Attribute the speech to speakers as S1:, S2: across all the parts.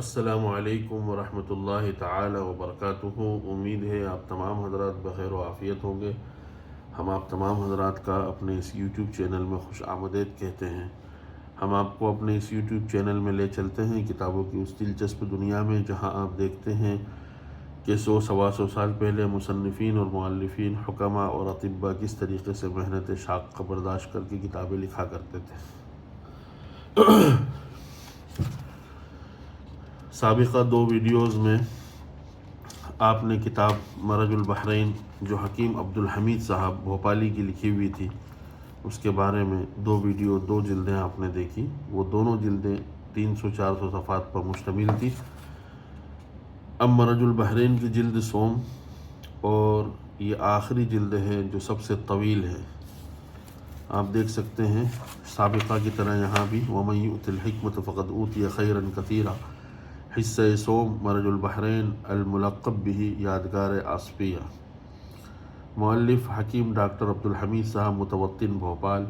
S1: السلام علیکم ورحمۃ اللہ تعالی وبرکاتہ۔ امید ہے آپ تمام حضرات بخیر و عافیت ہوں گے۔ ہم آپ تمام حضرات کا اپنے اس یوٹیوب چینل میں خوش آمدید کہتے ہیں۔ ہم آپ کو اپنے اس یوٹیوب چینل میں لے چلتے ہیں کتابوں کی اس دلچسپ دنیا میں، جہاں آپ دیکھتے ہیں کہ 100-125 سال پہلے مصنفین اور مؤلفین، حکماء اور اطباء کس طریقے سے محنت شاق کا برداشت کر کے کتابیں لکھا کرتے تھے۔ سابقہ 2 ویڈیوز میں آپ نے کتاب مرج البحرین جو حکیم عبدالحمید صاحب بھوپالی کی لکھی ہوئی تھی، اس کے بارے میں 2 جلدیں آپ نے دیکھی۔ وہ دونوں جلدیں 300-400 صفحات پر مشتمل تھی۔ اب مرج البحرین کی جلد سوم، اور یہ آخری جلد ہے جو سب سے طویل ہے۔ آپ دیکھ سکتے ہیں سابقہ کی طرح یہاں بھی وَمَن يُؤْتِ الْحِكْمَةَ فَقَدْ أُوتِيَ خَيْرًا كَثِيرًا، حصہ سوم مرج البحرین الملقب بہ یادگار آصفیہ۔ مؤلف حکیم ڈاکٹر عبدالحمید صاحب، متوطن بھوپال،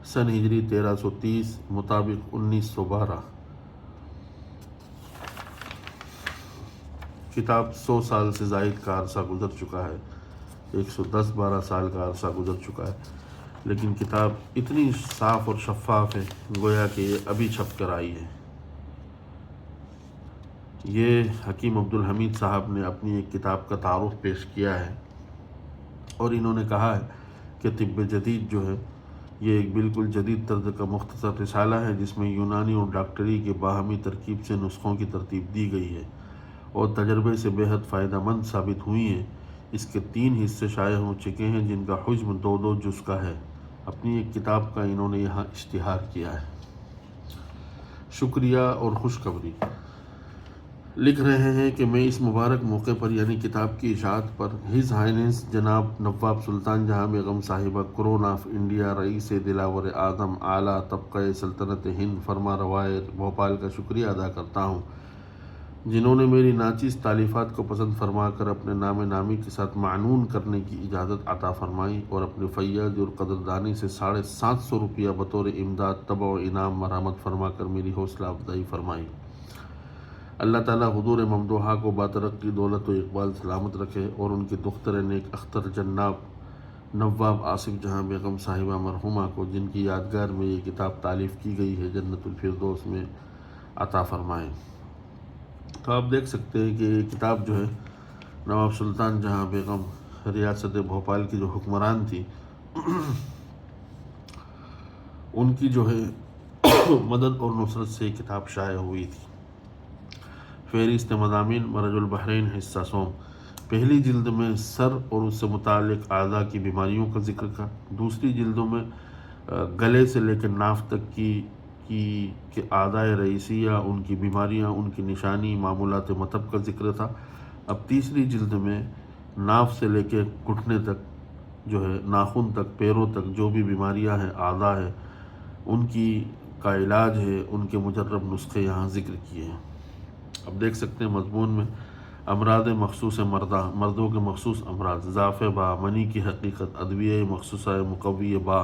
S1: سن ہجری 1330 مطابق 1912۔ کتاب 100 سال سے زائد کا عرصہ گزر چکا ہے، 110-12 سال کا عرصہ گزر چکا ہے، لیکن کتاب اتنی صاف اور شفاف ہے گویا کہ یہ ابھی چھپ کر آئی ہے۔ یہ حکیم عبدالحمید صاحب نے اپنی ایک کتاب کا تعارف پیش کیا ہے، اور انہوں نے کہا ہے کہ طب جدید جو ہے یہ ایک بالکل جدید طرز کا مختصر رسالہ ہے، جس میں یونانی اور ڈاکٹری کے باہمی ترکیب سے نسخوں کی ترتیب دی گئی ہے اور تجربے سے بے حد فائدہ مند ثابت ہوئی ہیں۔ اس کے 3 حصے شائع ہو چکے ہیں، جن کا حجم 2 جز کا ہے۔ اپنی ایک کتاب کا انہوں نے یہاں اشتہار کیا ہے۔ شکریہ اور خوشخبری لکھ رہے ہیں کہ میں اس مبارک موقع پر یعنی کتاب کی اشاعت پر ہز ہائنس جناب نواب سلطان جہاں بیگم صاحبہ کرون آف انڈیا، رئیس دلاور اعظم اعلیٰ طبقہ سلطنت ہند فرما روائے بھوپال کا شکریہ ادا کرتا ہوں، جنہوں نے میری ناچیز تالیفات کو پسند فرما کر اپنے نام نامی کے ساتھ معنون کرنے کی اجازت عطا فرمائی، اور اپنے فیاضی اور قدردانی سے 750 روپیہ بطور امداد تبع و انعام مرحمت فرما کر میری حوصلہ افزائی فرمائی۔ اللہ تعالیٰ حضور ممدوحہ کو باترقی دولت و اقبال سلامت رکھے، اور ان کی دختر نیک اختر جناب نواب آصف جہاں بیگم صاحبہ مرحومہ کو، جن کی یادگار میں یہ کتاب تالیف کی گئی ہے، جنت الفردوس میں عطا فرمائے۔ تو آپ دیکھ سکتے ہیں کہ یہ کتاب جو ہے نواب سلطان جہاں بیگم ریاست بھوپال کی جو حکمران تھی، ان کی جو ہے مدد اور نصرت سے یہ کتاب شائع ہوئی تھی۔ فہرست مضامین مرج البحرین حصہ سوم، پہلی جلد میں سر اور اس سے متعلق اعضاء کی بیماریوں کا ذکر تھا۔ دوسری جلدوں میں گلے سے لے کر ناف تک کی اعضاء رئیسیہ، ان کی بیماریاں، ان کی نشانی، معمولات مطب کا ذکر تھا۔ اب تیسری جلد میں ناف سے لے کے گھٹنے تک جو ہے، ناخن تک، پیروں تک جو بھی بیماریاں ہیں، اعضاء ہیں، ان کی کا علاج ہے، ان کے مجرب نسخے یہاں ذکر کیے ہیں۔ اب دیکھ سکتے ہیں مضمون میں امراض مخصوص مردوں کے مخصوص امراض، ضعف با، منی کی حقیقت، ادویہ مخصوصہ، مقوی با،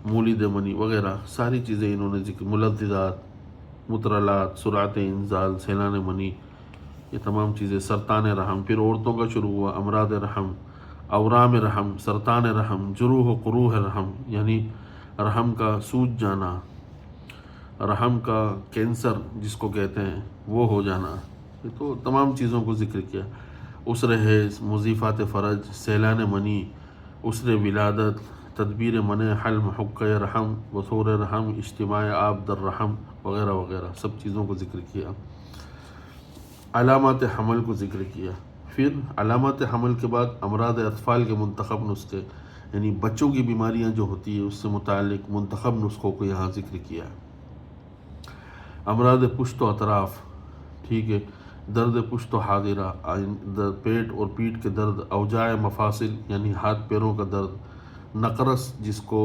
S1: مولد منی وغیرہ ساری چیزیں انہوں نے ذکر، ملذات، مترلات، سرعت انزال، سیلان منی، یہ تمام چیزیں، سرطان رحم، پھر عورتوں کا شروع ہوا، امراض رحم، اورام رحم، سرطان رحم، جروح و قروح رحم، یعنی رحم کا سوج جانا، رحم کا کینسر جس کو کہتے ہیں وہ ہو جانا، یہ تو تمام چیزوں کو ذکر کیا۔ عسر حیض، مضیفات فرج، سیلان منی، عسر ولادت، تدبیر منع حلم، حقہ رحم، وثور رحم، اجتماع آب در رحم وغیرہ وغیرہ سب چیزوں کو ذکر کیا۔ علامات حمل کو ذکر کیا۔ پھر علامات حمل کے بعد امراض اطفال کے منتخب نسخے، یعنی بچوں کی بیماریاں جو ہوتی ہے اس سے متعلق منتخب نسخوں کو یہاں ذکر کیا۔ امراض پشت و اطراف، ٹھیک ہے، درد پشت و حاضرہ، پیٹ اور پیٹھ کے درد، اوجاع مفاصل یعنی ہاتھ پیروں کا درد، نقرس، جس کو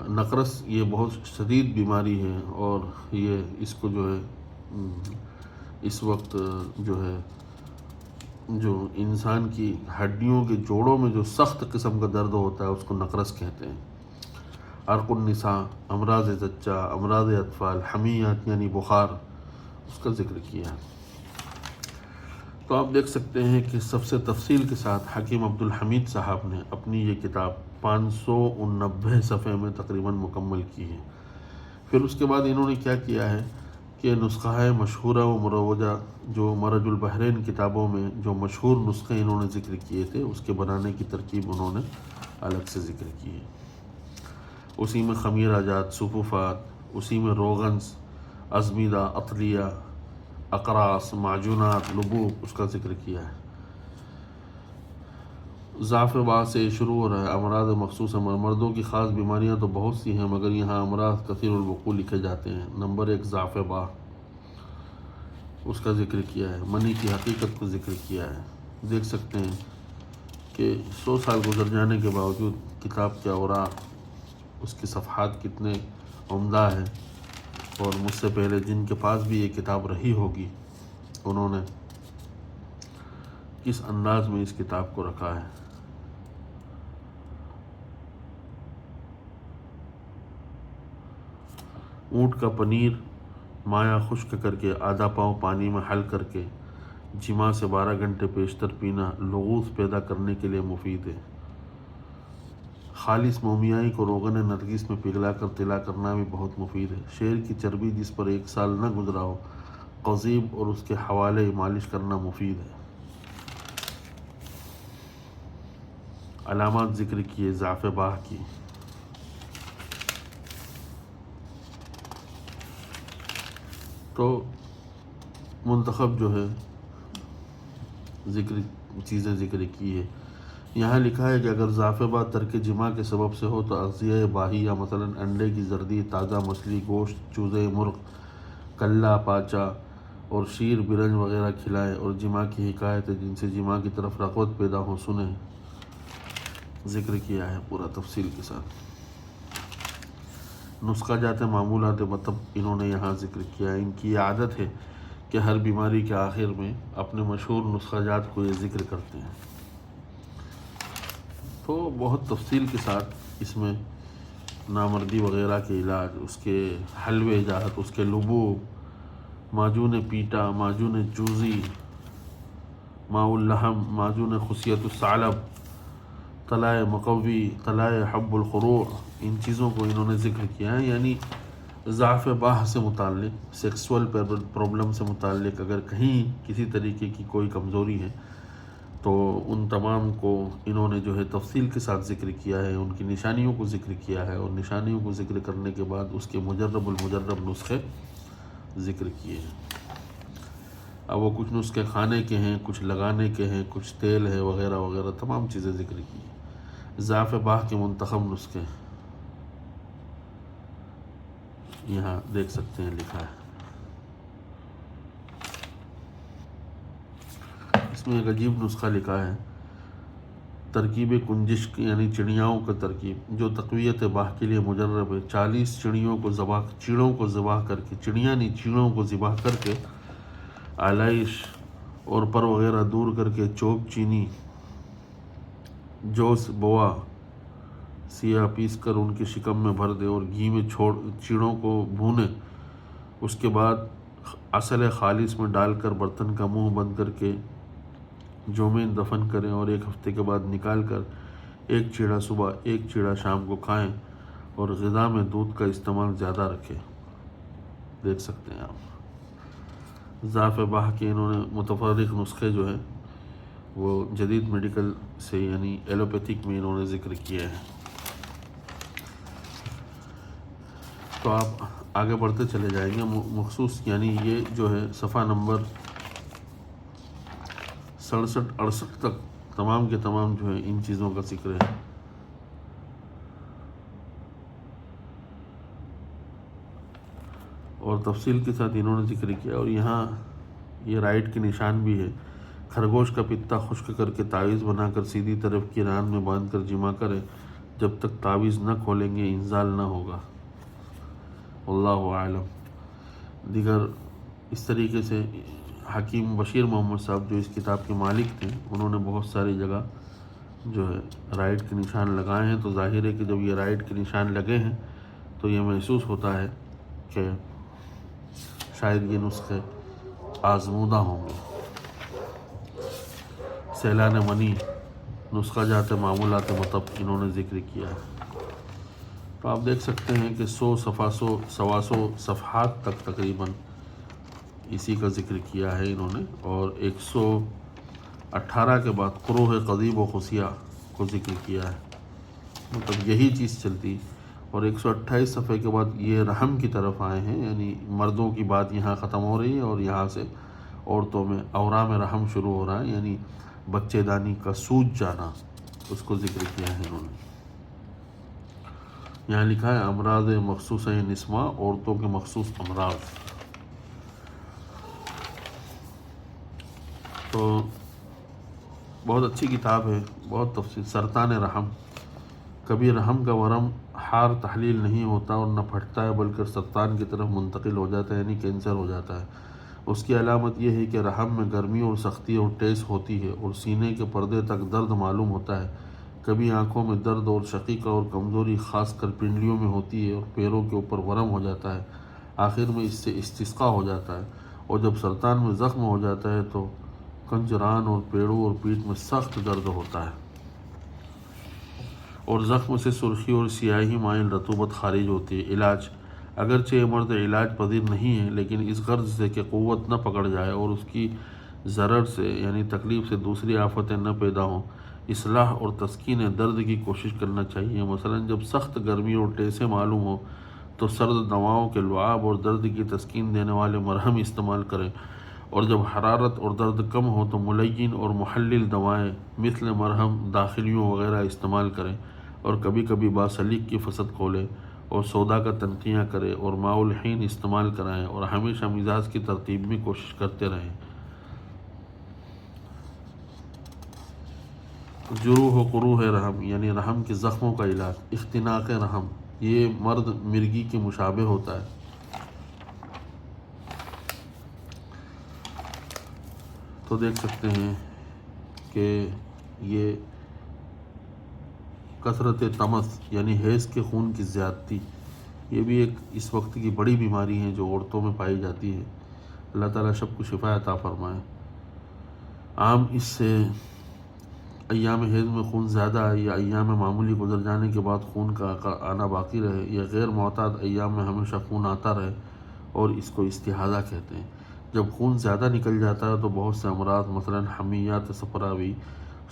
S1: نقرس یہ بہت شدید بیماری ہے، اور یہ اس کو جو ہے اس وقت جو ہے جو انسان کی ہڈیوں کے جوڑوں میں جو سخت قسم کا درد ہوتا ہے اس کو نقرس کہتے ہیں۔ عرق النساء، امراض زچہ، امراض اطفال، حمیات یعنی بخار، اس کا ذکر کیا ہے۔ تو آپ دیکھ سکتے ہیں کہ سب سے تفصیل کے ساتھ حکیم عبدالحمید صاحب نے اپنی یہ کتاب 589 صفحے میں تقریباً مکمل کی ہے۔ پھر اس کے بعد انہوں نے کیا کیا ہے کہ نسخہ مشہورہ و مروجہ جو مرج البحرین کتابوں میں جو مشہور نسخے انہوں نے ذکر کیے تھے، اس کے بنانے کی ترکیب انہوں نے الگ سے ذکر کی ہے۔ اسی میں خمیرہ جات، صفوفات، اسی میں روغنز، ازمیدہ، اطلیہ، اقراص، معجونات، لبوب، اس کا ذکر کیا ہے۔ ضعف باہ سے شروع ہو رہا ہے، امراض مخصوص مردوں کی خاص بیماریاں تو بہت سی ہیں، مگر یہاں امراض کثیر الوقوع لکھے جاتے ہیں۔ نمبر 1 ضعف باہ، اس کا ذکر کیا ہے۔ منی کی حقیقت کو ذکر کیا ہے۔ دیکھ سکتے ہیں کہ 100 سال گزر جانے کے باوجود کتاب کے اوراق، اس کی صفحات کتنے عمدہ ہیں، اور مجھ سے پہلے جن کے پاس بھی یہ کتاب رہی ہوگی، انہوں نے کس انداز میں اس کتاب کو رکھا ہے۔ اونٹ کا پنیر مایا خشک کر کے آدھا پاؤ پانی میں حل کر کے جماع سے 12 گھنٹے پیشتر پینا لغوث پیدا کرنے کے لیے مفید ہے۔ خالص مومیائی کو روغن نرگس میں پگھلا کر طلا کرنا بھی بہت مفید ہے۔ شیر کی چربی جس پر 1 سال نہ گزرا ہو، قضیب اور اس کے حوالے مالش کرنا مفید ہے۔ علامات ذکر کیے ضعف باہ کی۔ تو منتخب جو ہے چیزیں ذکر کی ہے۔ یہاں لکھا ہے کہ اگر ضعف باہ ترک جماع کے سبب سے ہو تو اغذیہ باہی یا مثلا انڈے کی زردی، تازہ مچھلی، گوشت، چوزے، مرغ، کلہ، پاچا اور شیر، برنج وغیرہ کھلائے، اور جماع کی حکایت جن سے جماع کی طرف رغبت پیدا ہو سنیں۔ ذکر کیا ہے پورا تفصیل کے ساتھ۔ نسخہ جات معمولات مطب انہوں نے یہاں ذکر کیا ہے۔ ان کی یہ عادت ہے کہ ہر بیماری کے آخر میں اپنے مشہور نسخہ جات کو یہ ذکر کرتے ہیں۔ تو بہت تفصیل کے ساتھ اس میں نامردی وغیرہ کے علاج، اس کے حلوے جات، اس کے لبوب، معجون پیٹا، معجون جوزی، ماء اللحم، معجون خصیت الثعلب، طلائے مقوی، طلائے حب الخروع، ان چیزوں کو انہوں نے ذکر کیا ہے۔ یعنی ضعف باہ سے متعلق، سیکسول پرابلم سے متعلق اگر کہیں کسی طریقے کی کوئی کمزوری ہے تو ان تمام کو انہوں نے جو ہے تفصیل کے ساتھ ذکر کیا ہے، ان کی نشانیوں کو ذکر کیا ہے، اور نشانیوں کو ذکر کرنے کے بعد اس کے مجرب المجرب نسخے ذکر کیے ہیں۔ اب وہ کچھ نسخے کھانے کے ہیں، کچھ لگانے کے ہیں، کچھ تیل ہے وغیرہ وغیرہ، تمام چیزیں ذکر کی ہیں۔ ضعف باہ کے منتخب نسخے یہاں دیکھ سکتے ہیں لکھا ہے۔ اس میں ایک عجیب نسخہ لکھا ہے، ترکیب کنجشک یعنی چڑیاؤں کا ترکیب جو تقویت باہ کے لیے مجرب ہے۔ 40 چڑیوں کو ذبح کر کے، چڑیاں نہیں، چیڑوں کو ذبح کر کے آلائش اور پر وغیرہ دور کر کے چوب چینی، جوس، بوا، سیاہ پیس کر ان کے شکم میں بھر دے اور گھی میں چیڑوں کو بھونے، اس کے بعد عسل خالص میں ڈال کر برتن کا منہ بند کر کے جومین دفن کریں، اور 1 ہفتے کے بعد نکال کر 1 چیڑا صبح 1 چیڑا شام کو کھائیں، اور غذا میں دودھ کا استعمال زیادہ رکھیں۔ دیکھ سکتے ہیں آپ ضعف باہ کے انہوں نے متفرق نسخے جو ہیں وہ جدید میڈیکل سے یعنی ایلوپیتھک میں انہوں نے ذکر کیا ہے۔ تو آپ آگے بڑھتے چلے جائیں گے مخصوص، یعنی یہ جو ہے صفحہ نمبر 67-68 تک تمام کے تمام جو ہے ان چیزوں کا ذکر ہے۔ اور تفصیل کے ساتھ انہوں نے ذکر کیا، اور یہاں یہ رائٹ کے نشان بھی ہے۔ خرگوش کا پتا خشک کر کے تعویذ بنا کر سیدھی طرف کی ران میں باندھ کر جمع کریں، جب تک تعویذ نہ کھولیں گے انزال نہ ہوگا۔ واللہ اعلم۔ دیگر اس طریقے سے حکیم بشیر محمد صاحب جو اس کتاب کے مالک تھے، انہوں نے بہت ساری جگہ جو ہے رائٹ کے نشان لگائے ہیں۔ تو ظاہر ہے کہ جب یہ رائٹ کے نشان لگے ہیں تو یہ محسوس ہوتا ہے کہ شاید یہ نسخے آزمودہ ہوں گے۔ سیلان منی، نسخہ جات معمولات مطب انہوں نے ذکر کیا ہے۔ تو آپ دیکھ سکتے ہیں کہ 100 صفحات تک تقریباً اسی کا ذکر کیا ہے انہوں نے، اور 118 کے بعد قروح قضیب و خصیہ کو ذکر کیا ہے، مطلب یہی چیز چلتی، اور 128 صفحے کے بعد یہ رحم کی طرف آئے ہیں، یعنی مردوں کی بات یہاں ختم ہو رہی ہے اور یہاں سے عورتوں میں اورام رحم شروع ہو رہا ہے، یعنی بچے دانی کا سوج جانا، اس کو ذکر کیا ہے انہوں نے۔ یہاں لکھا ہے امراض مخصوص نسواں، عورتوں کے مخصوص امراض۔ تو بہت اچھی کتاب ہے، بہت تفصیل۔ سرطان رحم، کبھی رحم کا ورم ہار تحلیل نہیں ہوتا اور نہ پھٹتا ہے، بلکہ سرطان کی طرف منتقل ہو جاتا ہے، یعنی کینسر ہو جاتا ہے۔ اس کی علامت یہ ہے کہ رحم میں گرمی اور سختی اور ٹیس ہوتی ہے، اور سینے کے پردے تک درد معلوم ہوتا ہے۔ کبھی آنکھوں میں درد اور شقیقہ اور کمزوری خاص کر پنڈلیوں میں ہوتی ہے، اور پیروں کے اوپر ورم ہو جاتا ہے، آخر میں اس سے استسقاء ہو جاتا ہے۔ اور جب سرطان میں زخم ہو جاتا ہے تو کنجران اور پیڑوں اور پیٹھ میں سخت درد ہوتا ہے، اور زخم سے سرخی اور سیاہی مائل رطوبت خارج ہوتی ہے۔ علاج، اگرچہ یہ مرض علاج پذیر نہیں ہے، لیکن اس غرض سے کہ قوت نہ پکڑ جائے اور اس کی ضرر سے یعنی تکلیف سے دوسری آفتیں نہ پیدا ہوں، اصلاح اور تسکین درد کی کوشش کرنا چاہیے۔ مثلا جب سخت گرمی اور ٹیسیں معلوم ہو تو سرد دواؤں کے لعاب اور درد کی تسکین دینے والے مرہم استعمال کریں، اور جب حرارت اور درد کم ہو تو ملین اور محلل دوائیں مثل مرہم، داخلیوں وغیرہ استعمال کریں، اور کبھی کبھی باسلیک کی فصد کھولیں اور سوڈا کا تنقیہ کریں اور ماء الحین استعمال کرائیں، اور ہمیشہ مزاج کی ترتیب میں کوشش کرتے رہیں۔ جروح و قروح رحم، یعنی رحم کے زخموں کا علاج۔ اختناق رحم، یہ مرد مرگی کے مشابہ ہوتا ہے۔ تو دیکھ سکتے ہیں کہ یہ کثرت تمس، یعنی حیض کے خون کی زیادتی، یہ بھی ایک اس وقت کی بڑی بیماری ہے جو عورتوں میں پائی جاتی ہے۔ اللہ تعالیٰ سب کو شفا عطا فرمائے۔ عام اس سے ایام حیض میں خون زیادہ آئے، یا ایام معمولی گزر جانے کے بعد خون کا آنا باقی رہے، یا غیر معتاد ایام میں ہمیشہ خون آتا رہے، اور اس کو استحاضہ کہتے ہیں۔ جب خون زیادہ نکل جاتا ہے تو بہت سے امراض مثلا حمیات صفراوی،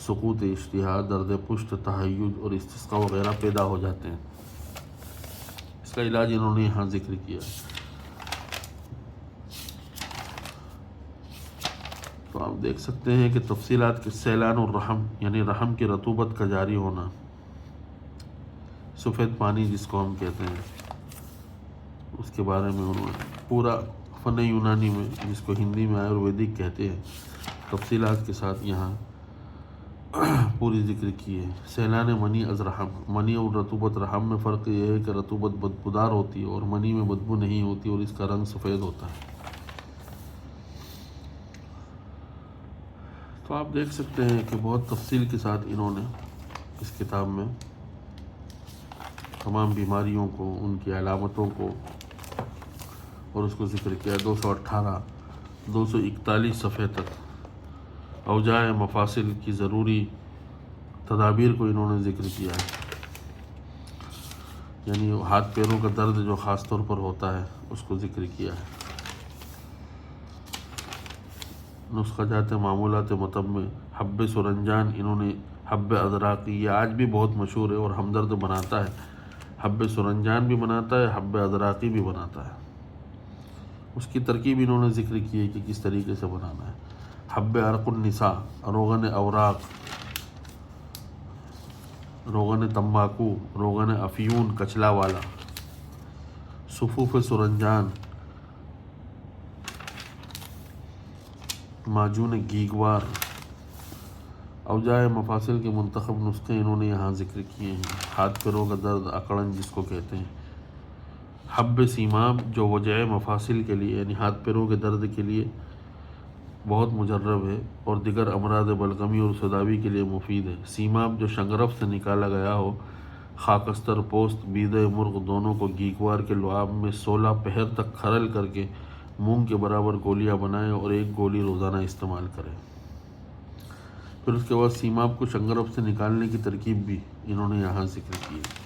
S1: سقوط اشتہا، درد پشت، تہیج اور استسقاء وغیرہ پیدا ہو جاتے ہیں۔ اس کا علاج انہوں نے یہاں ذکر کیا۔ تو آپ دیکھ سکتے ہیں کہ تفصیلات کے سیلان الرحم، یعنی رحم کی رطوبت کا جاری ہونا، سفید پانی جس کو ہم کہتے ہیں، اس کے بارے میں انہوں نے پورا فن یونانی میں، جس کو ہندی میں آیورویدک کہتے ہیں، تفصیلات کے ساتھ یہاں پوری ذکر کی ہے۔ سیلان منی از رحم، منی اور رطوبت رحم میں فرق یہ ہے کہ رطوبت بدبودار ہوتی ہے اور منی میں بدبو نہیں ہوتی، اور اس کا رنگ سفید ہوتا ہے۔ تو آپ دیکھ سکتے ہیں کہ بہت تفصیل کے ساتھ انہوں نے اس کتاب میں تمام بیماریوں کو، ان کی علامتوں کو اور اس کو ذکر کیا۔ 218 241 صفحے تک اوجاع مفاصل کی ضروری تدابیر کو انہوں نے ذکر کیا ہے، یعنی ہاتھ پیروں کا درد جو خاص طور پر ہوتا ہے اس کو ذکر کیا ہے۔ نسخہ جات معمولات مطب میں حب سرنجان، انہوں نے حب ادراقی، یہ آج بھی بہت مشہور ہے اور ہمدرد بناتا ہے۔ حب سرنجان بھی بناتا ہے، حب ادراقی بھی بناتا ہے۔ اس کی ترکیب انہوں نے ذکر کی ہے کہ کس طریقے سے بنانا ہے۔ حب عرق النساء، روغن اوراق، روغن تمباکو، روغن افیون کچلا والا، صفوف سرنجان، معجون گیگوار۔ اوجاع مفاصل کے منتخب نسخے انہوں نے یہاں ذکر کیے ہیں۔ ہاتھ پیروں کا درد، اکڑن جس کو کہتے ہیں۔ حب سیماب، جو وجع مفاصل کے لیے یعنی ہاتھ پیروں کے درد کے لیے بہت مجرب ہے اور دیگر امراض بلغمی اور صداوی کے لیے مفید ہے۔ سیماب، جو شنگرف سے نکالا گیا ہو، خاکستر پوست، بیضہ مرغ دونوں کو گیگوار کے لعاب میں 16 پہر تک کھرل کر کے مونگ کے برابر گولیاں بنائیں اور 1 گولی روزانہ استعمال کریں۔ پھر اس کے بعد سیماب کو شنگرف سے نکالنے کی ترکیب بھی انہوں نے یہاں ذکر کی ہے۔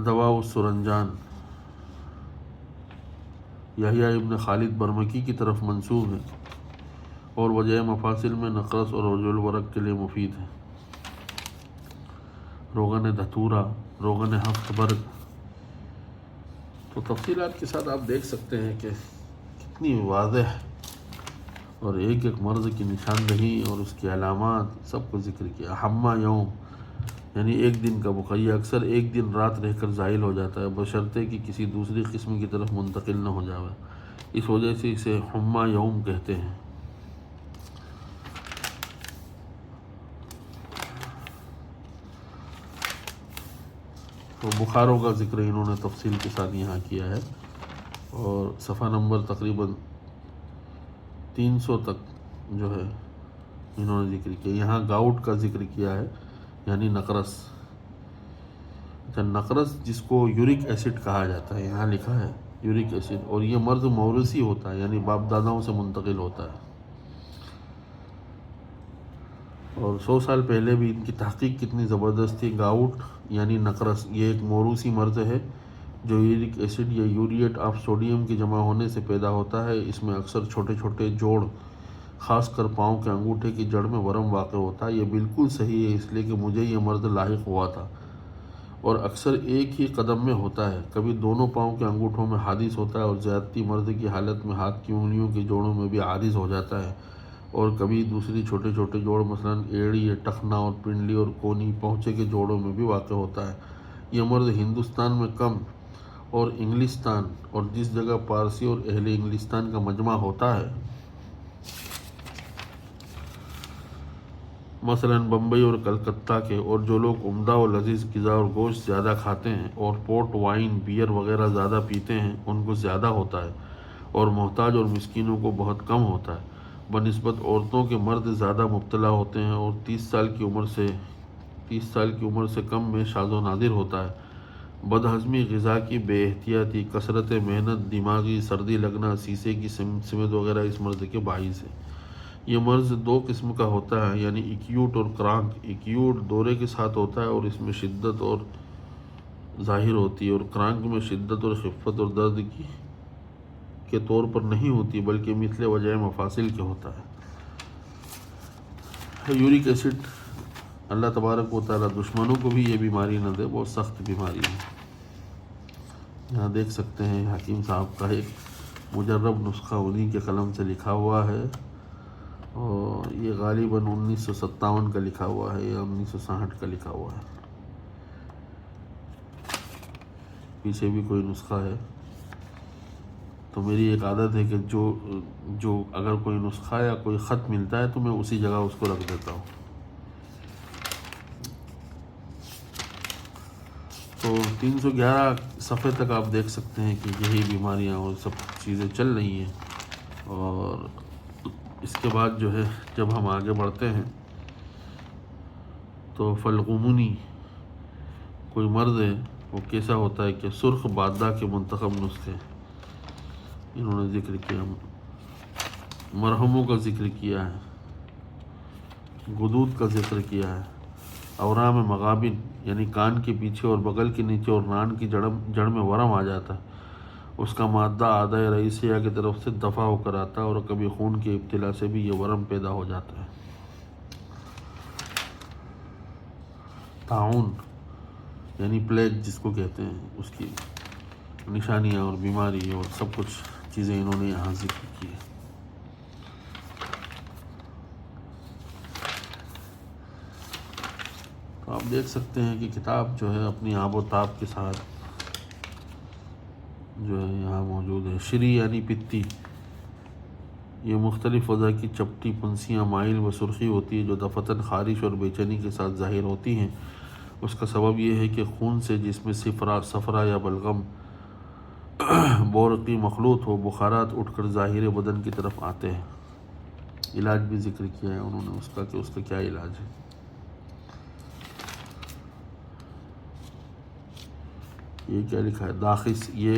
S1: دوا السرنجان یحییٰ ابن خالد برمکی کی طرف منسوب ہے اور وجہ مفاصل میں نقرس اور رجل ورق کے لیے مفید ہے۔ روغن دھتورا، روغن ہفت برگ، تو تفصیلات کے ساتھ آپ دیکھ سکتے ہیں کہ کتنی واضح اور ایک ایک مرض کی نشاندہی اور اس کی علامات سب کو ذکر کیا۔ حمہ یوم یعنی 1 دن کا بقیہ اکثر 1 دن رات رہ کر زائل ہو جاتا ہے بشرطے کہ کسی دوسری قسم کی طرف منتقل نہ ہو جاوے، اس وجہ سے اسے حمہ یوم کہتے ہیں۔ تو بخاروں کا ذکر انہوں نے تفصیل کے ساتھ یہاں کیا ہے اور صفحہ نمبر تقریباً 300 تک جو ہے انہوں نے ذکر کیا۔ یہاں گاؤٹ کا ذکر کیا ہے یعنی نقرس۔ نقرس جس کو یورک ایسڈ کہا جاتا ہے، یہاں لکھا ہے یورک ایسڈ، اور یہ مرض موروثی ہوتا ہے یعنی باپ داداؤں سے منتقل ہوتا ہے، اور 100 سال پہلے بھی ان کی تحقیق کتنی زبردست تھی۔ گاؤٹ یعنی نقرس یہ ایک موروثی مرض ہے جو یورک ایسڈ یا یوریٹ آف سوڈیم کے جمع ہونے سے پیدا ہوتا ہے۔ اس میں اکثر چھوٹے چھوٹے جوڑ، خاص کر پاؤں کے انگوٹھے کی جڑ میں ورم واقع ہوتا ہے۔ یہ بالکل صحیح ہے، اس لیے کہ مجھے یہ مرض لاحق ہوا تھا، اور اکثر ایک ہی قدم میں ہوتا ہے۔ کبھی دونوں پاؤں کے انگوٹھوں میں حادث ہوتا ہے اور زیادتی مرض کی حالت میں ہاتھ کی انگلیوں کے جوڑوں میں بھی حادث ہو جاتا ہے، اور کبھی دوسری چھوٹے چھوٹے جوڑ مثلاً ایڑی یا ٹخنا اور پنڈلی اور کونی پہنچے کے جوڑوں میں بھی واقع ہوتا ہے۔ یہ مرض ہندوستان میں کم اور انگلستان اور جس جگہ پارسی اور اہل انگلستان کا مجمع ہوتا ہے، مثلاً بمبئی اور کلکتہ کے، اور جو لوگ عمدہ و لذیذ غذا اور گوشت زیادہ کھاتے ہیں اور پورٹ، وائن، بیئر وغیرہ زیادہ پیتے ہیں، ان کو زیادہ ہوتا ہے، اور محتاج اور مسکینوں کو بہت کم ہوتا ہے۔ بنسبت عورتوں کے مرد زیادہ مبتلا ہوتے ہیں اور 30 سال کی عمر سے کم میں شاذ و نادر ہوتا ہے۔ بدہضمی، غذا کی بے احتیاطی، کثرت محنت، دماغی سردی لگنا، شیشے کی سمت وغیرہ اس مرض کے باعث ہے۔ یہ مرض 2 قسم کا ہوتا ہے یعنی ایکیوٹ اور کرانک۔ ایکیوٹ دورے کے ساتھ ہوتا ہے اور اس میں شدت اور ظاہر ہوتی ہے، اور کرانک میں شدت اور خفت اور درد کے طور پر نہیں ہوتی بلکہ مثل وجہ مفاصل کے ہوتا ہے۔ یورک ایسڈ اللہ تبارک و تعالیٰ دشمنوں کو بھی یہ بیماری نہ دے، بہت سخت بیماری ہے۔ یہاں دیکھ سکتے ہیں حکیم صاحب کا ایک مجرب نسخہ انہی کے قلم سے لکھا ہوا ہے، اور یہ غالباً 1957 کا لکھا ہوا ہے یا 1960 کا لکھا ہوا ہے۔ پیچھے بھی کوئی نسخہ ہے، تو میری ایک عادت ہے کہ جو اگر کوئی نسخہ یا کوئی خط ملتا ہے تو میں اسی جگہ اس کو رکھ دیتا ہوں۔ تو 311 صفحے تک آپ دیکھ سکتے ہیں کہ یہی بیماریاں اور سب چیزیں چل رہی ہیں، اور اس کے بعد جو ہے جب ہم آگے بڑھتے ہیں تو فلغمونی کوئی مرض ہے، وہ کیسا ہوتا ہے کہ سرخ بادہ کے منتخب نسخے انہوں نے ذکر کیا، مرہموں کا ذکر کیا ہے، غدود کا ذکر کیا ہے، اورام مغابن یعنی کان کے پیچھے اور بغل کے نیچے اور ران کی جڑ میں ورم آ جاتا ہے، اس کا مادہ اعضاء رئیسیہ کی طرف سے دفع ہو کر آتا ہے، اور کبھی خون کے ابتلا سے بھی یہ ورم پیدا ہو جاتا ہے۔ طاعون یعنی پلیگ جس کو کہتے ہیں، اس کی نشانیاں اور بیماری اور سب کچھ چیزیں انہوں نے یہاں ذکر کی ہے۔ تو آپ دیکھ سکتے ہیں کہ کتاب جو ہے اپنی آب و تاب کے ساتھ جو ہے یہاں موجود ہے۔ شری یعنی پتی، یہ مختلف وجہ کی چپٹی پنسیاں مائل و سرخی ہوتی ہے جو دفعتاً خارش اور بے چینی کے ساتھ ظاہر ہوتی ہیں۔ اس کا سبب یہ ہے کہ خون سے جس میں صفرا یا بلغم بورقی مخلوط ہو، بخارات اٹھ کر ظاہر بدن کی طرف آتے ہیں۔ علاج بھی ذکر کیا ہے انہوں نے اس کا کہ اس کا کیا علاج ہے۔ یہ کیا لکھا ہے؟ داخس، یہ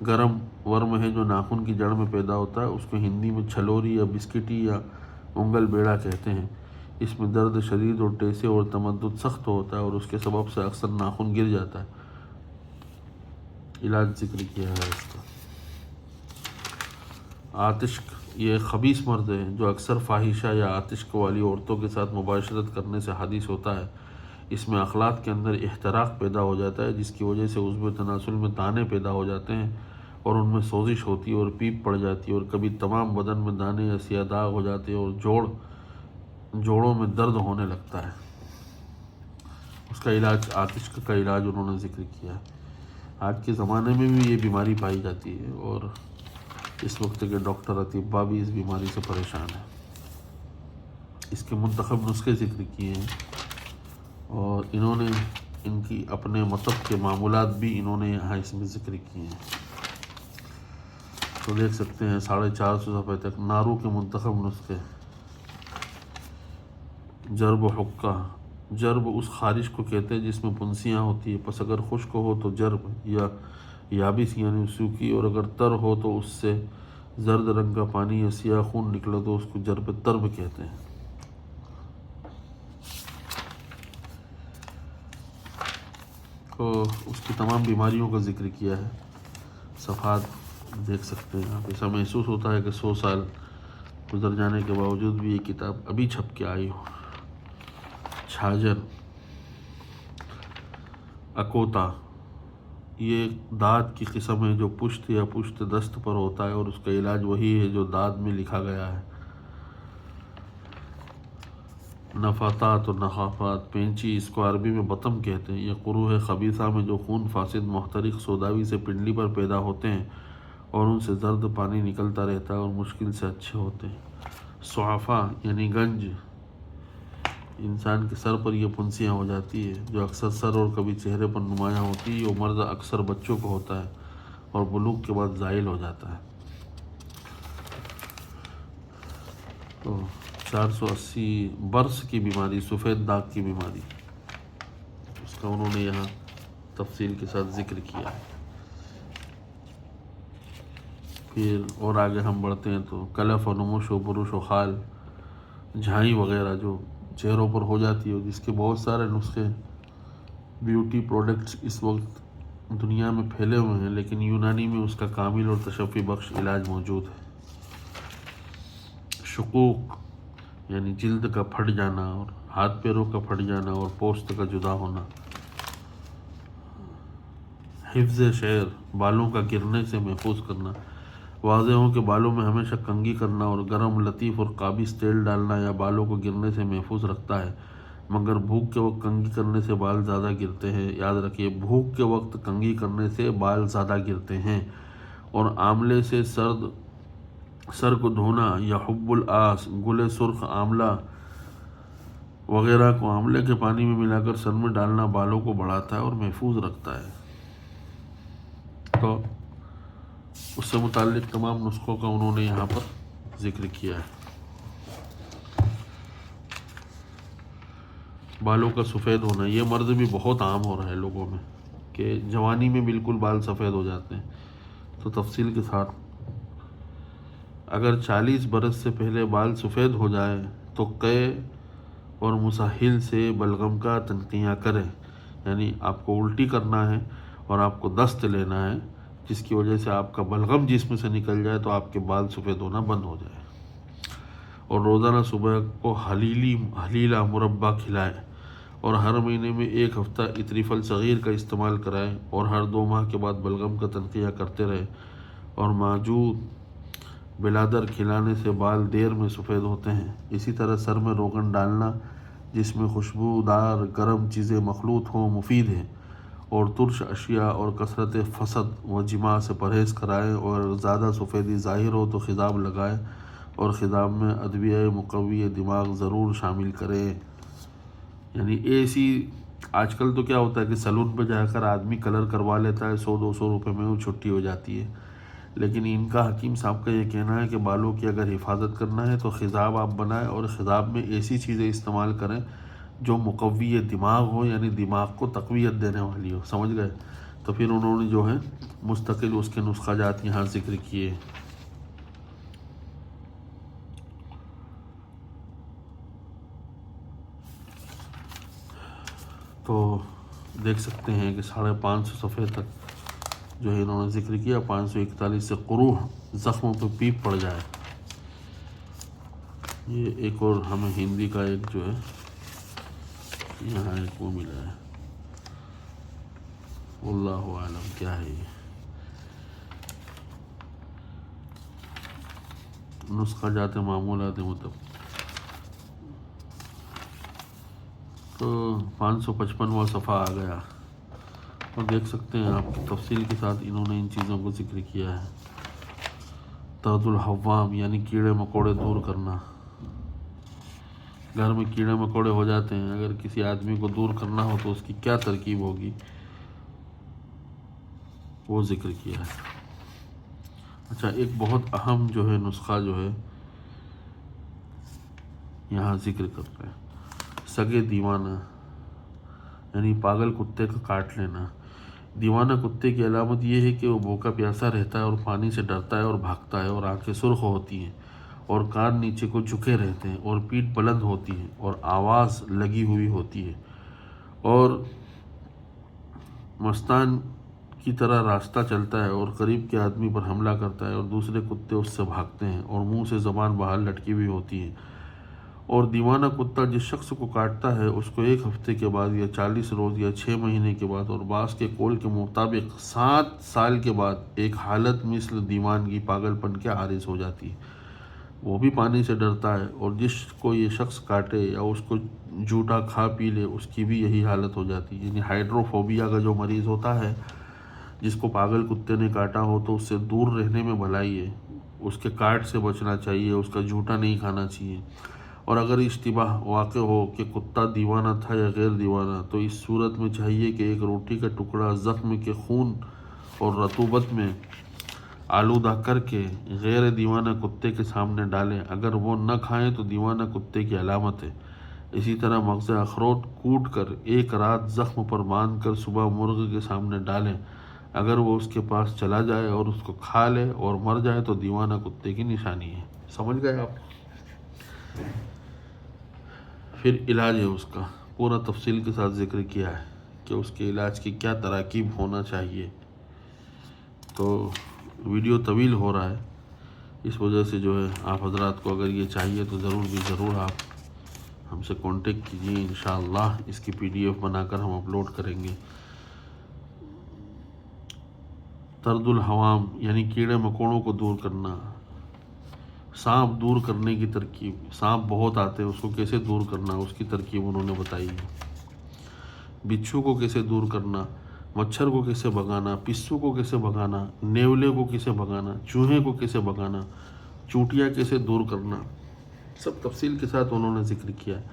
S1: گرم ورم ہے جو ناخن کی جڑ میں پیدا ہوتا ہے، اس کو ہندی میں چھلوری یا بسکٹی یا انگل بیڑا کہتے ہیں۔ اس میں درد شدید اور ٹیسے اور تمدد سخت ہوتا ہے اور اس کے سبب سے اکثر ناخن گر جاتا ہے۔ علاج ذکر کیا ہے اس کا۔ آتشک، یہ خبیث مرض ہے جو اکثر فاحشہ یا آتشک والی عورتوں کے ساتھ مباشرت کرنے سے حادث ہوتا ہے۔ اس میں اخلاق کے اندر احتراق پیدا ہو جاتا ہے، جس کی وجہ سے عضو تناسل میں دانے پیدا ہو جاتے ہیں اور ان میں سوزش ہوتی ہے اور پیپ پڑ جاتی ہے، اور کبھی تمام بدن میں دانے یا سیاہ داغ ہو جاتے ہیں اور جوڑوں میں درد ہونے لگتا ہے۔ اس کا علاج، آتشک کا علاج انہوں نے ذکر کیا ہے۔ آج کے زمانے میں بھی یہ بیماری پائی جاتی ہے اور اس وقت کے ڈاکٹر اطباء بھی اس بیماری سے پریشان ہیں۔ اس کے منتخب نسخے ذکر کیے ہیں اور انہوں نے ان کی اپنے مطب کے معمولات بھی انہوں نے یہاں اس میں ذکر کیے ہیں۔ تو دیکھ سکتے ہیں 450 صفحے تک نارو کے منتخب نسخے۔ جرب و حقہ، جرب اس خارش کو کہتے ہیں جس میں پنسیاں ہوتی ہیں، پس اگر خشک ہو تو جرب یا یابس یعنی سوکھی، اور اگر تر ہو تو اس سے زرد رنگ کا پانی یا سیاہ خون نکلے تو اس کو جرب ترب کہتے ہیں۔ تو اس کی تمام بیماریوں کا ذکر کیا ہے، صفحات دیکھ سکتے ہیں آپ۔ ایسا محسوس ہوتا ہے کہ 100 سال گزر جانے کے باوجود بھی یہ کتاب ابھی چھپ کے آئی ہو۔ چھاجر، اکوتا، یہ داد کی قسم ہے جو پشت یا پشت دست پر ہوتا ہے اور اس کا علاج وہی ہے جو داد میں لکھا گیا ہے۔ نفاتات اور نخافات، پینچی، اس کو عربی میں بطم کہتے ہیں۔ یہ قروح خبیثہ میں جو خون فاسد محترق سوداوی سے پنڈلی پر پیدا ہوتے ہیں اور ان سے زرد پانی نکلتا رہتا ہے اور مشکل سے اچھے ہوتے ہیں۔ صعفا یعنی گنج، انسان کے سر پر یہ پھنسیاں ہو جاتی ہے جو اکثر سر اور کبھی چہرے پر نمایاں ہوتی ہے۔ یہ مرض اکثر بچوں کو ہوتا ہے اور بلوغ کے بعد زائل ہو جاتا ہے۔ تو 480 برس کی بیماری، سفید داغ کی بیماری، اس کا انہوں نے یہاں تفصیل کے ساتھ ذکر کیا ہے۔ پھر اور آگے ہم بڑھتے ہیں تو کلف و نموش و برش و خال، جھائیں وغیرہ جو چہروں پر ہو جاتی ہے، جس کے بہت سارے نسخے بیوٹی پروڈکٹس اس وقت دنیا میں پھیلے ہوئے ہیں، لیکن یونانی میں اس کا کامل اور تشفی بخش علاج موجود ہے۔ شقوق یعنی جلد کا پھٹ جانا اور ہاتھ پیروں کا پھٹ جانا اور پوست کا جدا ہونا۔ حفظ شعر، بالوں کا گرنے سے محفوظ کرنا۔ واضح ہو کہ بالوں میں ہمیشہ کنگھی کرنا اور گرم لطیف اور قابض تیل ڈالنا یا بالوں کو گرنے سے محفوظ رکھتا ہے، مگر بھوک کے وقت کنگھی کرنے سے بال زیادہ گرتے ہیں۔ یاد رکھیے، بھوک کے وقت کنگھی کرنے سے بال زیادہ گرتے ہیں۔ اور آملے سے سر کو دھونا یا حب العاص، گل سرخ، آملہ وغیرہ کو آملے کے پانی میں ملا کر سر میں ڈالنا بالوں کو بڑھاتا ہے اور محفوظ رکھتا ہے۔ تو اس سے متعلق تمام نسخوں کا انہوں نے یہاں پر ذکر کیا ہے۔ بالوں کا سفید ہونا، یہ مرض بھی بہت عام ہو رہا ہے لوگوں میں کہ جوانی میں بالکل بال سفید ہو جاتے ہیں۔ تو تفصیل کے ساتھ، اگر 40 برس سے پہلے بال سفید ہو جائے تو قے اور مساحل سے بلغم کا تنقیہ کریں، یعنی آپ کو الٹی کرنا ہے اور آپ کو دست لینا ہے جس کی وجہ سے آپ کا بلغم جسم سے نکل جائے تو آپ کے بال سفید ہونا بند ہو جائے۔ اور روزانہ صبح کو حلیلہ مربع کھلائیں اور ہر مہینے میں 1 ہفتہ اطریفل صغیر کا استعمال کرائیں اور ہر 2 ماہ کے بعد بلغم کا تنقیہ کرتے رہیں۔ اور موجود بلادر کھلانے سے بال دیر میں سفید ہوتے ہیں۔ اسی طرح سر میں روغن ڈالنا جس میں خوشبودار گرم چیزیں مخلوط ہوں مفید ہے، اور ترش اشیاء اور کثرت فسد و جماع سے پرہیز کرائیں، اور زیادہ سفیدی ظاہر ہو تو خضاب لگائیں اور خضاب میں ادویہ مقوی دماغ ضرور شامل کریں۔ یعنی ایسی آج کل تو کیا ہوتا ہے کہ سیلون پہ جا کر آدمی کلر کروا لیتا ہے، 100-200 روپے میں وہ چھٹی ہو جاتی ہے، لیکن ان کا حکیم صاحب کا یہ کہنا ہے کہ بالوں کی اگر حفاظت کرنا ہے تو خضاب آپ بنائیں اور خضاب میں ایسی چیزیں استعمال کریں جو مقوی دماغ ہو، یعنی دماغ کو تقویت دینے والی ہو، سمجھ گئے؟ تو پھر انہوں نے جو ہے مستقل اس کے نسخہ جات یہاں ذکر کیے۔ تو دیکھ سکتے ہیں کہ 550 صفحے تک جو ہے انہوں نے ذکر کیا، 541 سے قروح زخموں پہ پیپ پڑ جائے۔ یہ ایک اور ہمیں ہندی کا ایک جو ہے یہاں ایک وہ ملا ہے، واللہ عالم کیا ہے یہ نسخہ جات معمولات تو 555واں صفحہ آ گیا، اور دیکھ سکتے ہیں آپ تفصیل کے ساتھ انہوں نے ان چیزوں کو ذکر کیا ہے۔ طرد الحوام یعنی کیڑے مکوڑے دور کرنا۔ گھر میں کیڑے مکوڑے ہو جاتے ہیں، اگر کسی آدمی کو دور کرنا ہو تو اس کی کیا ترکیب ہوگی، وہ ذکر کیا ہے۔ اچھا، ایک بہت اہم جو ہے نسخہ جو ہے یہاں ذکر کر رہے ہیں، سگے دیوانہ یعنی پاگل کتے کا کاٹ لینا۔ دیوانہ کتے کی علامت یہ ہے کہ وہ بھوکا پیاسا رہتا ہے اور پانی سے ڈرتا ہے اور بھاگتا ہے، اور آنکھیں سرخ ہوتی ہیں اور کان نیچے کو جھکے رہتے ہیں اور پیٹھ بلند ہوتی ہے اور آواز لگی ہوئی ہوتی ہے، اور مستان کی طرح راستہ چلتا ہے اور قریب کے آدمی پر حملہ کرتا ہے، اور دوسرے کتے اس سے بھاگتے ہیں اور منہ سے زبان باہر لٹکی ہوئی ہوتی ہے۔ اور دیوانہ کتا جس شخص کو کاٹتا ہے اس کو 1 ہفتے کے بعد یا 40 روز یا 6 مہینے کے بعد، اور بعض کے قول کے مطابق 7 سال کے بعد ایک حالت مثل دیوانگی پاگل پن کے عارض ہو جاتی ہے۔ وہ بھی پانی سے ڈرتا ہے، اور جس کو یہ شخص کاٹے یا اس کو جھوٹا کھا پی لے اس کی بھی یہی حالت ہو جاتی ہے۔ یعنی ہائیڈروفوبیا کا جو مریض ہوتا ہے، جس کو پاگل کتے نے کاٹا ہو، تو اس سے دور رہنے میں بھلائی ہے، اس کے کاٹ سے بچنا چاہیے، اس کا جھوٹا نہیں کھانا چاہیے۔ اور اگر اشتباہ واقع ہو کہ کتا دیوانہ تھا یا غیر دیوانہ، تو اس صورت میں چاہیے کہ ایک روٹی کا ٹکڑا زخم کے خون اور رطوبت میں آلودہ کر کے غیر دیوانہ کتے کے سامنے ڈالیں۔ اگر وہ نہ کھائیں تو دیوانہ کتے کی علامت ہے۔ اسی طرح مغز اخروٹ کوٹ کر 1 رات زخم پر باندھ کر صبح مرغ کے سامنے ڈالیں۔ اگر وہ اس کے پاس چلا جائے اور اس کو کھا لے اور مر جائے تو دیوانہ کتے کی نشانی ہے۔ سمجھ گئے آپ؟ پھر علاج ہے اس کا پورا تفصیل کے ساتھ ذکر کیا ہے کہ اس کے علاج کی کیا تراکیب ہونا چاہیے۔ تو ویڈیو طویل ہو رہا ہے، اس وجہ سے جو ہے آپ حضرات کو اگر یہ چاہیے تو ضرور آپ ہم سے کانٹیکٹ کیجیے، انشاءاللہ اس کی PDF بنا کر ہم اپلوڈ کریں گے۔ طرد الحوام یعنی کیڑے مکوڑوں کو دور کرنا۔ سانپ دور کرنے کی ترکیب، سانپ بہت آتے ہیں، اس کو کیسے دور کرنا اس کی ترکیب انہوں نے بتائی ہے۔ بچھو کو کیسے دور کرنا، مچھر کو کیسے بھگانا، پسو کو کیسے بھگانا، نیولے کو کیسے بھگانا، چوہے کو کیسے بھگانا، چونٹیاں کیسے دور کرنا، سب تفصیل کے ساتھ انہوں نے ذکر کیا ہے۔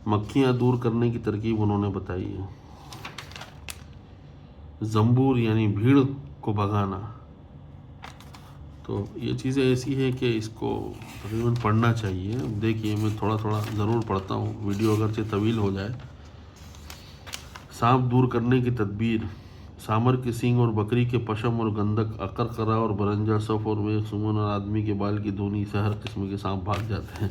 S1: مکھیاں دور کرنے کی ترکیب انہوں نے بتائی ہے۔ زنبور یعنی بھیڑ کو بھگانا۔ تو یہ چیزیں ایسی ہیں کہ اس کو تقریباً پڑھنا چاہیے۔ دیکھیے میں تھوڑا ضرور پڑھتا ہوں، ویڈیو اگرچہ طویل ہو جائے۔ سانپ دور کرنے کی تدبیر: سامر کے سینگ اور بکری کے پشم اور گندک، اقرقرہ اور برنجا صف اور میخ سمن اور آدمی کے بال کی دھونی سے ہر قسم کے سانپ بھاگ جاتے ہیں۔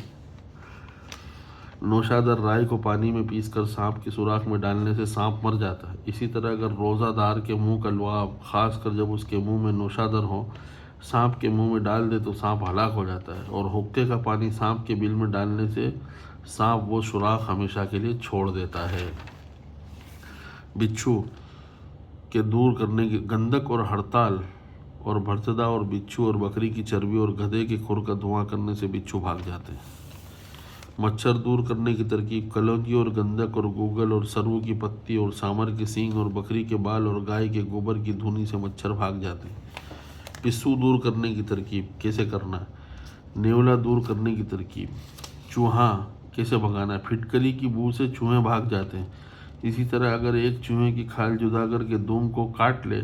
S1: نوشادر رائے کو پانی میں پیس کر سانپ کے سوراخ میں ڈالنے سے سانپ مر جاتا ہے۔ اسی طرح اگر روزہ دار کے منہ کا لعاب، خاص کر جب اس کے منہ میں نوشادر ہو، سانپ کے منہ میں ڈال دے تو سانپ ہلاک ہو جاتا ہے، اور حقے کا پانی سانپ کے بل میں ڈالنے سے سانپ وہ سوراخ ہمیشہ کے لیے چھوڑ دیتا ہے۔ بچھو کے دور کرنے کی گندک اور ہڑتال اور بھرسدہ اور بچھو اور بکری کی چربی اور گدھے کے کھر کا دھواں کرنے سے بچھو بھاگ جاتے ہیں۔ مچھر دور کرنے کی ترکیب: کلونجی اور گندک اور گوگل اور سرو کی پتی اور سامر کے سینگ اور بکری کے بال اور گائے کے گوبر کی دھونی سے مچھر بھاگ جاتے ہیں۔ پسو دور کرنے کی ترکیب کیسے کرنا ہے؟ نیولا دور کرنے کی ترکیب: چوہا کیسے بھگانا ہے؟ پھٹکری کی بو سے چوہے بھاگ جاتے ہیں۔ اسی طرح اگر ایک چوہے کی کھال جدا کر کے دم کو کاٹ لے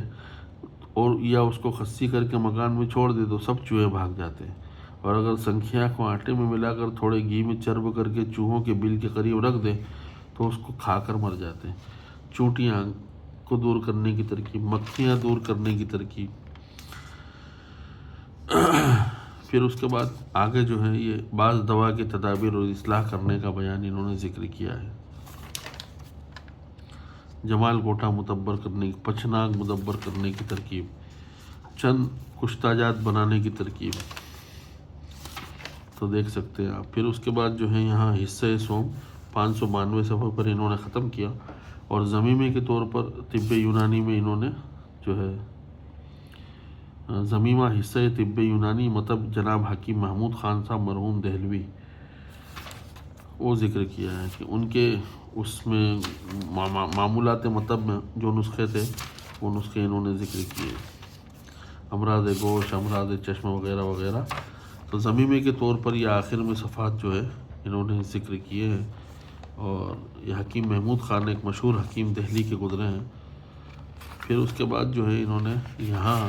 S1: اور یا اس کو خصی کر کے مکان میں چھوڑ دے تو سب چوہے بھاگ جاتے ہیں۔ اور اگر سنکھیا کو آٹے میں ملا کر تھوڑے گھی میں چرب کر کے چوہوں کے بل کے قریب رکھ دے تو اس کو کھا کر مر جاتے ہیں۔ چونٹیاں کو دور کرنے کی ترکیب، مکھیاں دور کرنے کی ترکیب. پھر اس کے بعد آگے جو ہے یہ بعض دوا کی تدابیر اور اصلاح کرنے کا بیان انہوں نے ذکر کیا ہے. جمال کوٹھا مدبر کرنے کی، پچناگ مدبر کرنے کی ترکیب، چند کشتہ جات بنانے کی ترکیب، تو دیکھ سکتے ہیں آپ. پھر اس کے بعد جو ہے یہاں حصہ سوم 592 صفحے پر انہوں نے ختم کیا، اور ضمیمے کے طور پر طب یونانی میں انہوں نے جو ہے ضمیمہ حصہ طب یونانی مطب جناب حکیم محمود خان صاحب مرحوم دہلوی، وہ ذکر کیا ہے کہ ان کے اس میں معمولات مطب میں جو نسخے تھے وہ نسخے انہوں نے ذکر کیے، امراض گوشت، امراض چشم وغیرہ وغیرہ. تو ضمیمے کے طور پر یہ آخر میں صفحات جو ہے انہوں نے ذکر کیے ہیں. اور یہ حکیم محمود خان ایک مشہور حکیم دہلی کے گزرے ہیں. پھر اس کے بعد جو ہے انہوں نے یہاں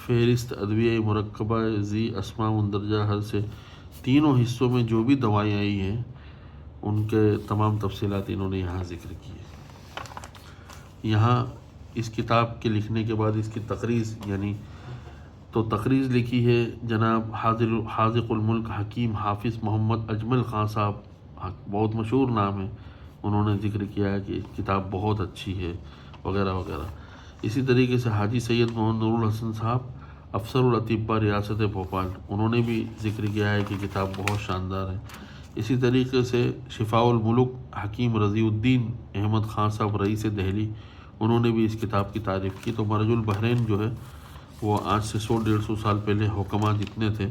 S1: فہرست ادویہ مرکبہ ذی اسماء مندرجہ حل سے تینوں حصوں میں جو بھی دوائیں آئی ہیں ان کے تمام تفصیلات انہوں نے یہاں ذکر کی ہے. یہاں اس کتاب کے لکھنے کے بعد اس کی تقریض یعنی تو تقریض لکھی ہے جناب حاذق الملک حکیم حافظ محمد اجمل خان صاحب، بہت مشہور نام ہے. انہوں نے ذکر کیا ہے کہ کتاب بہت اچھی ہے وغیرہ وغیرہ. اسی طریقے سے حاجی سید محمد نور الحسن صاحب افسر الاطباء ریاست بھوپال، انہوں نے بھی ذکر کیا ہے کہ کتاب بہت شاندار ہے. اسی طریقے سے شفاء الملوک حکیم رضی الدین احمد خان صاحب رئیس دہلی، انہوں نے بھی اس کتاب کی تعریف کی. تو مرج البحرین جو ہے وہ آج سے 100-150 سال پہلے حکماء جتنے تھے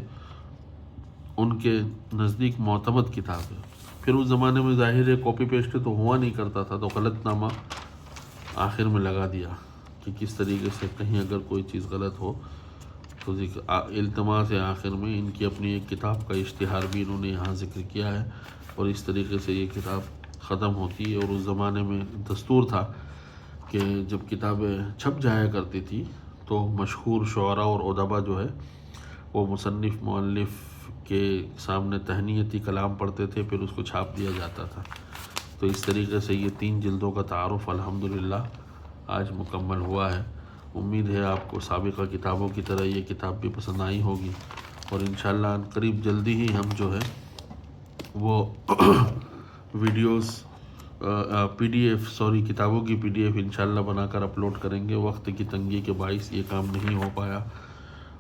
S1: ان کے نزدیک معتمد کتاب ہے. پھر اس زمانے میں ظاہر ہے کاپی پیسٹ تو ہوا نہیں کرتا تھا، تو غلط نامہ آخر میں لگا دیا کہ کس طریقے سے کہیں اگر کوئی چیز غلط ہو تو التماس ہے. آخر میں ان کی اپنی ایک کتاب کا اشتہار بھی انہوں نے یہاں ذکر کیا ہے، اور اس طریقے سے یہ کتاب ختم ہوتی ہے. اور اس زمانے میں دستور تھا کہ جب کتابیں چھپ جایا کرتی تھی تو مشہور شعراء اور ادباء جو ہے وہ مصنف مؤلف کے سامنے تہنیتی کلام پڑھتے تھے، پھر اس کو چھاپ دیا جاتا تھا. تو اس طریقے سے یہ 3 جلدوں کا تعارف الحمدللہ آج مکمل ہوا ہے. امید ہے آپ کو سابقہ کتابوں کی طرح یہ کتاب بھی پسند آئی ہوگی، اور انشاءاللہ ان قریب جلدی ہی ہم جو ہے وہ ویڈیوز کتابوں کی PDF انشاءاللہ بنا کر اپلوڈ کریں گے. وقت کی تنگی کے باعث یہ کام نہیں ہو پایا.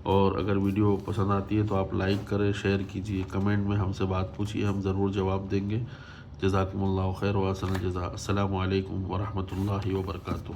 S1: اور اگر ویڈیو پسند آتی ہے تو آپ لائک کریں، شیئر کیجئے، کمنٹ میں ہم سے بات پوچھیے، ہم ضرور جواب دیں گے. جزاکم اللہ خیر و احسن الجزاء. السلام علیکم ورحمۃ اللہ وبرکاتہ.